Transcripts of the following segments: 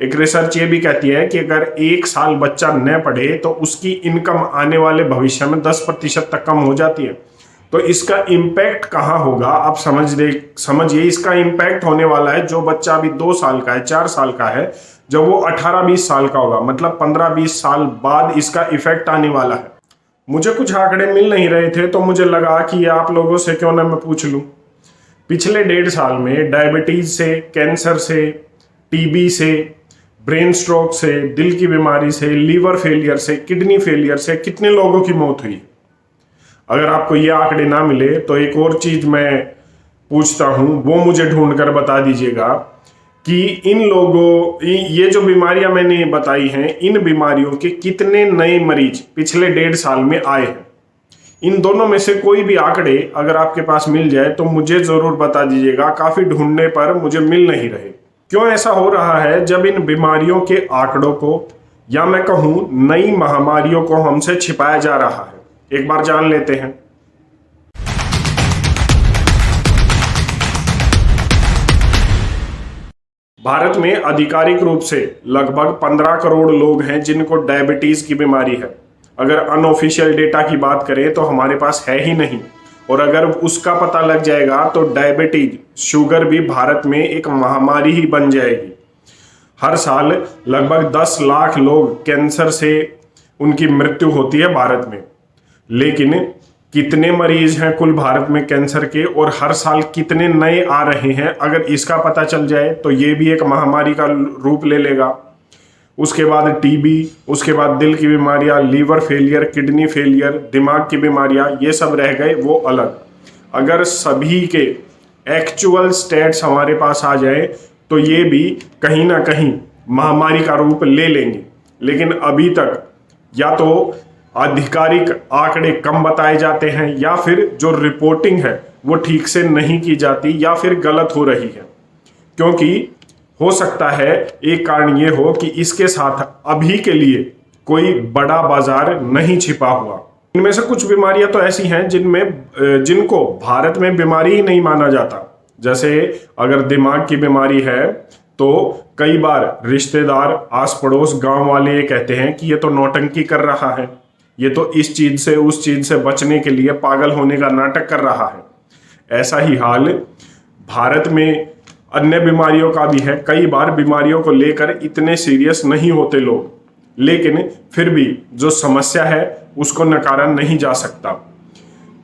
एक रिसर्च ये भी कहती है कि अगर 1 साल बच्चा न पढ़े तो उसकी इनकम आने वाले भविष्य में 10% तक कम हो जाती है। तो इसका इम्पैक्ट कहाँ होगा आप समझिए। इसका इम्पैक्ट होने वाला है जो बच्चा अभी 2 साल का है, 4 साल का है, जब वो 18-20 साल का होगा, मतलब 15-20 साल बाद इसका इफेक्ट आने वाला है। मुझे कुछ आंकड़े मिल नहीं रहे थे तो मुझे लगा कि आप लोगों से क्यों ना मैं पूछ लूं। पिछले 1.5 साल में डायबिटीज से, कैंसर से, टीबी से, ब्रेन स्ट्रोक से, दिल की बीमारी से, लीवर फेलियर से, किडनी फेलियर से कितने लोगों की मौत हुई। अगर आपको ये आंकड़े ना मिले तो एक और चीज मैं पूछता हूं, वो मुझे ढूंढ कर बता दीजिएगा कि इन लोगों, ये जो बीमारियां मैंने बताई हैं, इन बीमारियों के कितने नए मरीज पिछले 1.5 साल में आए हैं। इन दोनों में से कोई भी आंकड़े अगर आपके पास मिल जाए तो मुझे जरूर बता दीजिएगा। काफी ढूंढने पर मुझे मिल नहीं रहे। क्यों ऐसा हो रहा है? जब इन बीमारियों के आंकड़ों को, या मैं कहूं नई महामारियों को हमसे छिपाया जा रहा है। एक बार जान लेते हैं। भारत में आधिकारिक रूप से लगभग 15 करोड़ लोग हैं जिनको डायबिटीज की बीमारी है। अगर अनऑफिशियल डेटा की बात करें तो हमारे पास है ही नहीं, और अगर उसका पता लग जाएगा तो डायबिटीज, शुगर भी भारत में एक महामारी ही बन जाएगी। हर साल लगभग 10 लाख लोग कैंसर से उनकी मृत्यु होती है भारत में। लेकिन कितने मरीज हैं कुल भारत में कैंसर के, और हर साल कितने नए आ रहे हैं, अगर इसका पता चल जाए तो ये भी एक महामारी का रूप ले लेगा। उसके बाद टीबी, उसके बाद दिल की बीमारियां, लीवर फेलियर, किडनी फेलियर, दिमाग की बीमारियां, ये सब रह गए वो अलग। अगर सभी के एक्चुअल स्टेट्स हमारे पास आ जाए तो ये भी कहीं ना कहीं महामारी का रूप ले लेंगे। लेकिन अभी तक या तो आधिकारिक आंकड़े कम बताए जाते हैं, या फिर जो रिपोर्टिंग है वो ठीक से नहीं की जाती, या फिर गलत हो रही है। क्योंकि हो सकता है एक कारण ये हो कि इसके साथ अभी के लिए कोई बड़ा बाजार नहीं छिपा हुआ। इनमें से कुछ बीमारियां तो ऐसी हैं जिनको भारत में बीमारी ही नहीं माना जाता। जैसे अगर दिमाग की बीमारी है तो कई बार रिश्तेदार, आस पड़ोस, गांव वाले ये कहते हैं कि ये तो नौटंकी कर रहा है, ये तो इस चीज से उस चीज से बचने के लिए पागल होने का नाटक कर रहा है। ऐसा ही हाल भारत में अन्य बीमारियों का भी है। कई बार बीमारियों को लेकर इतने सीरियस नहीं होते लोग, लेकिन फिर भी जो समस्या है उसको नकारा नहीं जा सकता।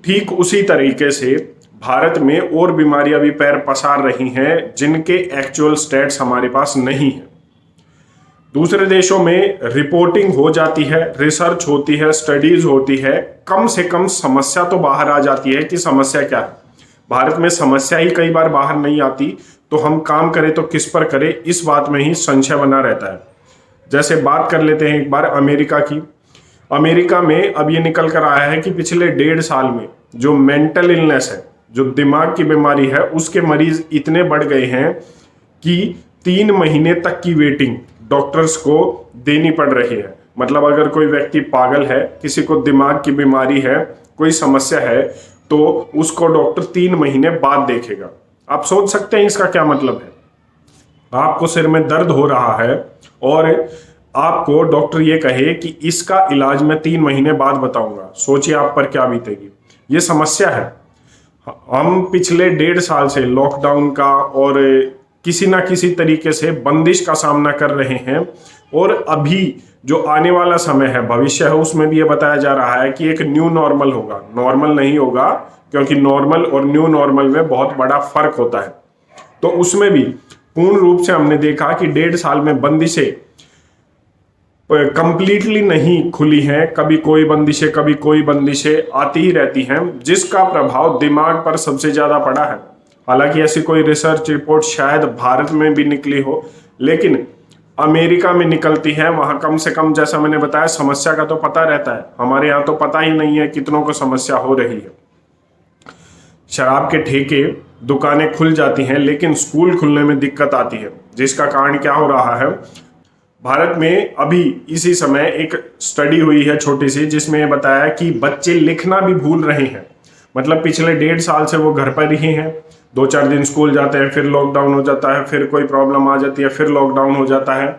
ठीक उसी तरीके से भारत में और बीमारियां भी पैर पसार रही हैं जिनके एक्चुअल स्टेट्स हमारे पास नहीं है। दूसरे देशों में रिपोर्टिंग हो जाती है, रिसर्च होती है, स्टडीज होती है, कम से कम समस्या तो बाहर आ जाती है कि समस्या क्या है। भारत में समस्या ही कई बार बाहर नहीं आती, तो हम काम करें तो किस पर करें, इस बात में ही संशय बना रहता है। जैसे बात कर लेते हैं एक बार अमेरिका की। अमेरिका में अब ये निकल कर आया है कि पिछले 1.5 साल में जो मेंटल इलनेस है, जो दिमाग की बीमारी है, उसके मरीज इतने बढ़ गए हैं कि 3 महीने तक की वेटिंग डॉक्टर्स को देनी पड़ रही है। मतलब अगर कोई व्यक्ति पागल है, किसी को दिमाग की बीमारी है, कोई समस्या है, तो उसको डॉक्टर 3 महीने बाद देखेगा। आप सोच सकते हैं इसका क्या मतलब है। आपको सिर में दर्द हो रहा है और आपको डॉक्टर ये कहे कि इसका इलाज मैं 3 महीने बाद बताऊंगा। सोचिए आप पर क्या बीतेगी। ये समस्या है। हम पिछले 1.5 साल से लॉकडाउन का और किसी ना किसी तरीके से बंदिश का सामना कर रहे हैं, और अभी जो आने वाला समय है, भविष्य है, उसमें भी ये बताया जा रहा है कि एक न्यू नॉर्मल होगा। नॉर्मल नहीं होगा, क्योंकि नॉर्मल और न्यू नॉर्मल में बहुत बड़ा फर्क होता है। तो उसमें भी पूर्ण रूप से हमने देखा कि 1.5 साल में बंदिशें कंप्लीटली नहीं खुली हैं। कभी कोई बंदिशें, कभी कोई बंदिशें आती ही रहती हैं, जिसका प्रभाव दिमाग पर सबसे ज्यादा पड़ा है। हालांकि ऐसी कोई रिसर्च रिपोर्ट शायद भारत में भी निकली हो, लेकिन अमेरिका में निकलती है। वहां कम से कम, जैसा मैंने बताया, समस्या का तो पता रहता है। हमारे यहाँ तो पता ही नहीं है कितनों को समस्या हो रही है। शराब के ठेके, दुकानें खुल जाती हैं, लेकिन स्कूल खुलने में दिक्कत आती है। जिसका कारण क्या हो रहा है, भारत में अभी इसी समय एक स्टडी हुई है छोटी सी, जिसमें बताया कि बच्चे लिखना भी भूल रहे हैं। मतलब पिछले 1.5 साल से वो घर पर ही हैं, 2-4 दिन स्कूल जाते हैं, फिर लॉकडाउन हो जाता है, फिर कोई प्रॉब्लम आ जाती है, फिर लॉकडाउन हो जाता है,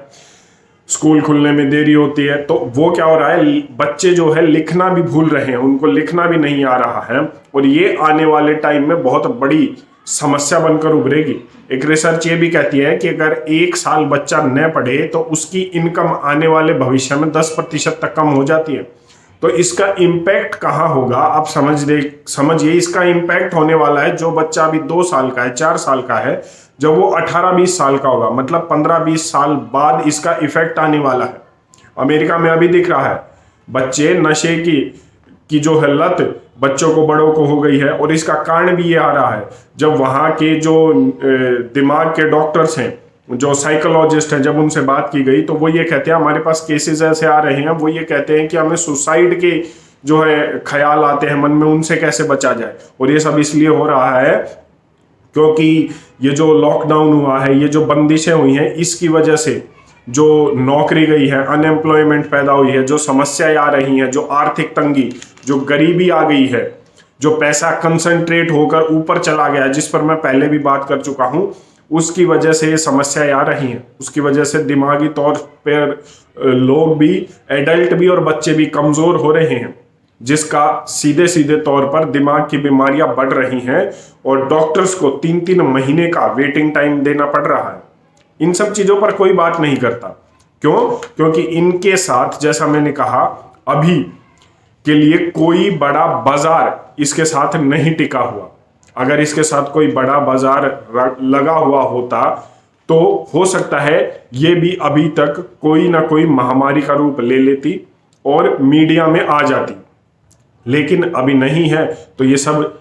स्कूल खुलने में देरी होती है। तो वो क्या हो रहा है, बच्चे जो है लिखना भी भूल रहे हैं, उनको लिखना भी नहीं आ रहा है, और ये आने वाले टाइम में बहुत बड़ी समस्या बनकर उभरेगी। एक रिसर्च ये भी कहती है कि अगर 1 साल बच्चा न पढ़े तो उसकी इनकम आने वाले भविष्य में 10% तक कम हो जाती है। तो इसका इम्पैक्ट कहाँ होगा आप समझिए। इसका इम्पैक्ट होने वाला है जो बच्चा अभी 2 साल का है, 4 साल का है, जब वो 18-20 साल का होगा, मतलब 15-20 साल बाद इसका इफेक्ट आने वाला है। अमेरिका में अभी दिख रहा है, बच्चे नशे की जो है लत बच्चों को, बड़ों को हो गई है, और इसका कारण भी ये आ रहा है। जब वहाँ के जो दिमाग के डॉक्टर्स हैं, जो साइकोलॉजिस्ट हैं, जब उनसे बात की गई तो वो ये कहते हैं, हमारे पास केसेस ऐसे आ रहे हैं, वो ये कहते हैं कि हमें सुसाइड के जो है ख्याल आते हैं मन में, उनसे कैसे बचा जाए। और ये सब इसलिए हो रहा है क्योंकि ये जो लॉकडाउन हुआ है, ये जो बंदिशें हुई हैं, इसकी वजह से जो नौकरी गई है, अनएम्प्लॉयमेंट पैदा हुई है, जो समस्याएं आ रही हैं, जो आर्थिक तंगी, जो गरीबी आ गई है, जो पैसा कंसंट्रेट होकर ऊपर चला गया, जिस पर मैं पहले भी बात कर चुका हूं, उसकी वजह से ये समस्याएं आ रही हैं। उसकी वजह से दिमागी तौर पर लोग भी, एडल्ट भी और बच्चे भी कमजोर हो रहे हैं, जिसका सीधे सीधे तौर पर दिमाग की बीमारियां बढ़ रही हैं, और डॉक्टर्स को 3-3 महीने का वेटिंग टाइम देना पड़ रहा है। इन सब चीजों पर कोई बात नहीं करता। क्यों? क्योंकि इनके साथ, जैसा मैंने कहा, अभी के लिए कोई बड़ा बाजार इसके साथ नहीं टिका हुआ। अगर इसके साथ कोई बड़ा बाजार लगा हुआ होता तो हो सकता है ये भी अभी तक कोई ना कोई महामारी का रूप ले लेती और मीडिया में आ जाती, लेकिन अभी नहीं है। तो ये सब,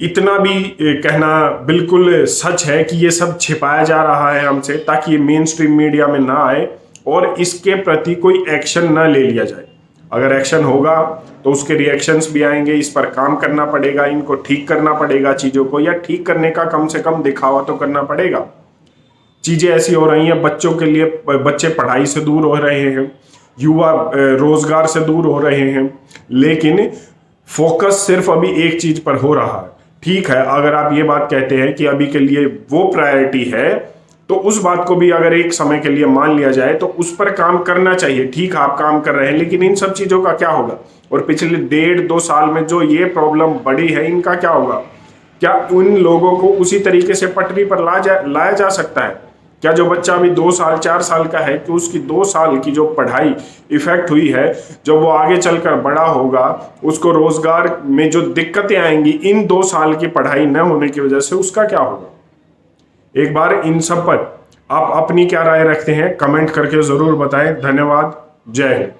इतना भी कहना बिल्कुल सच है कि ये सब छिपाया जा रहा है हमसे, ताकि ये मेन स्ट्रीम मीडिया में ना आए और इसके प्रति कोई एक्शन ना ले लिया जाए। अगर एक्शन होगा तो उसके रिएक्शंस भी आएंगे, इस पर काम करना पड़ेगा, इनको ठीक करना पड़ेगा चीज़ों को, या ठीक करने का कम से कम दिखावा तो करना पड़ेगा। चीज़ें ऐसी हो रही हैं, बच्चों के लिए, बच्चे पढ़ाई से दूर हो रहे हैं, युवा रोजगार से दूर हो रहे हैं, लेकिन फोकस सिर्फ अभी एक चीज पर हो रहा है। ठीक है, अगर आप ये बात कहते हैं कि अभी के लिए वो प्रायोरिटी है, तो उस बात को भी अगर एक समय के लिए मान लिया जाए तो उस पर काम करना चाहिए। ठीक है, आप काम कर रहे हैं, लेकिन इन सब चीजों का क्या होगा? और पिछले 1.5-2 साल में जो ये प्रॉब्लम बढ़ी है, इनका क्या होगा? क्या उन लोगों को उसी तरीके से पटरी पर लाया जा सकता है? क्या जो बच्चा अभी 2 साल 4 साल का है, कि उसकी 2 साल की जो पढ़ाई इफेक्ट हुई है, जब वो आगे चलकर बड़ा होगा, उसको रोजगार में जो दिक्कतें आएंगी इन 2 साल की पढ़ाई न होने की वजह से, उसका क्या होगा? एक बार इन सब पर आप अपनी क्या राय रखते हैं, कमेंट करके जरूर बताएं। धन्यवाद। जय हिंद।